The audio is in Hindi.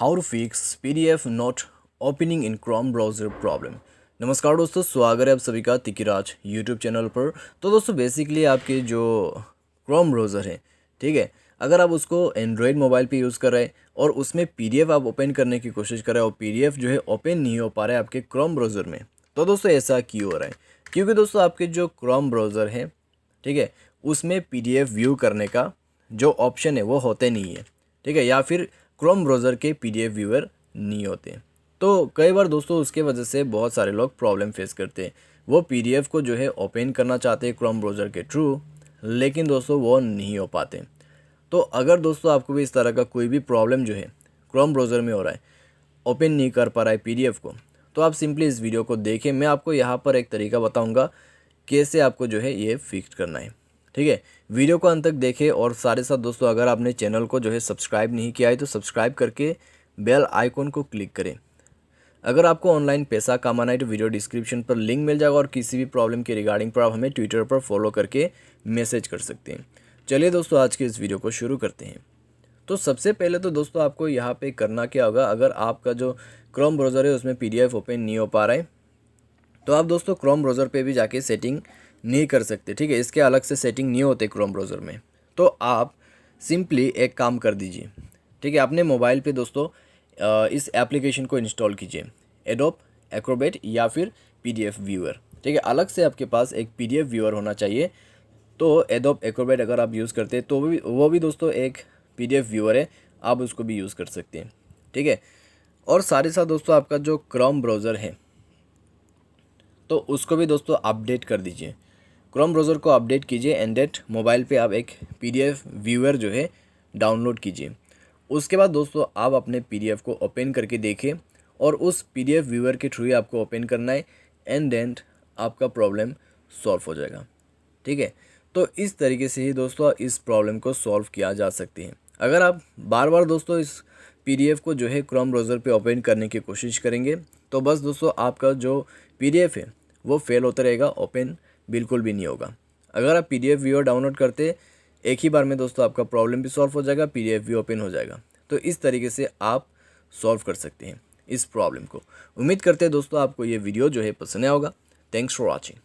How to fix PDF not opening in Chrome browser problem. नमस्कार दोस्तों, स्वागत है आप सभी का तिकिराज यूट्यूब चैनल पर। तो दोस्तों बेसिकली आपके जो क्रोम ब्राउज़र है, ठीक है, अगर आप उसको एंड्रॉयड मोबाइल पे यूज़ कर रहे हैं और उसमें PDF आप ओपन करने की कोशिश कर रहे हैं और PDF जो है ओपन नहीं हो पा रहा है आपके क्रोम ब्राउज़र में, तो दोस्तों ऐसा क्यों हो रहा है? क्योंकि दोस्तों आपके जो क्रोम ब्राउज़र है, ठीक है, उसमें PDF व्यू करने का जो ऑप्शन है वो होते नहीं है, ठीक है, या फिर क्रोम ब्राउज़र के PDF व्यूअर नहीं होते। तो कई बार दोस्तों उसके वजह से बहुत सारे लोग प्रॉब्लम फेस करते हैं। वो PDF को जो है ओपन करना चाहते हैं क्रोम ब्राउज़र के थ्रू, लेकिन दोस्तों वो नहीं हो पाते। तो अगर दोस्तों आपको भी इस तरह का कोई भी प्रॉब्लम जो है क्रोम ब्राउज़र में हो रहा है, ओपन नहीं कर पा रहा है PDF को, तो आप सिंपली इस वीडियो को देखें। मैं आपको यहाँ पर एक तरीका बताऊँगा कैसे आपको जो है ये फिक्स करना है, ठीक है। वीडियो को अंत तक देखें और साथ साथ दोस्तों अगर आपने चैनल को जो है सब्सक्राइब नहीं किया है तो सब्सक्राइब करके बेल आइकॉन को क्लिक करें। अगर आपको ऑनलाइन पैसा कमाना है तो वीडियो डिस्क्रिप्शन पर लिंक मिल जाएगा और किसी भी प्रॉब्लम के रिगार्डिंग पर आप हमें ट्विटर पर फॉलो करके मैसेज कर सकते हैं। चलिए दोस्तों आज के इस वीडियो को शुरू करते हैं। तो सबसे पहले तो दोस्तों आपको यहाँ पे करना क्या होगा, अगर आपका जो क्रोम ब्राउज़र है उसमें PDF ओपन नहीं हो पा रहा है तो आप दोस्तों क्रोम ब्राउज़र पे भी जाके सेटिंग नहीं कर सकते, ठीक है। इसके अलग से सेटिंग नहीं होते क्रोम ब्राउज़र में। तो आप सिंपली एक काम कर दीजिए, ठीक है, अपने मोबाइल पे दोस्तों इस एप्लीकेशन को इंस्टॉल कीजिए, एडोब एक्रोबैट या फिर PDF व्यूअर, ठीक है। अलग से आपके पास एक PDF व्यूअर होना चाहिए। तो एडोब एक्रोबैट अगर आप यूज़ करते हैं तो वो भी दोस्तों एक PDF व्यूअर है, आप उसको भी यूज़ कर सकते हैं, ठीक है। और साथ ही साथ दोस्तों आपका जो क्रोम ब्राउज़र है तो उसको भी दोस्तों अपडेट कर दीजिए। क्रोम ब्राउज़र को अपडेट कीजिए एंड डेट मोबाइल पे आप एक PDF व्यूअर जो है डाउनलोड कीजिए। उसके बाद दोस्तों आप अपने PDF को ओपन करके देखें और उस PDF व्यूअर के थ्रू ही आपको ओपन करना है एंड देन आपका प्रॉब्लम सॉल्व हो जाएगा, ठीक है। तो इस तरीके से ही दोस्तों इस प्रॉब्लम को सॉल्व किया जा सकती है। अगर आप बार बार दोस्तों इस PDF को जो है क्रोम ब्राउज़र पे ओपन करने की कोशिश करेंगे तो बस दोस्तों आपका जो PDF है वो फेल होता रहेगा, ओपन बिल्कुल भी नहीं होगा। अगर आप PDF व्यूअर डाउनलोड करते एक ही बार में दोस्तों आपका प्रॉब्लम भी सॉल्व हो जाएगा, PDF भी ओपन हो जाएगा। तो इस तरीके से आप सॉल्व कर सकते हैं इस प्रॉब्लम को। उम्मीद करते हैं दोस्तों आपको ये वीडियो जो है पसंद आया होगा। Thanks for watching.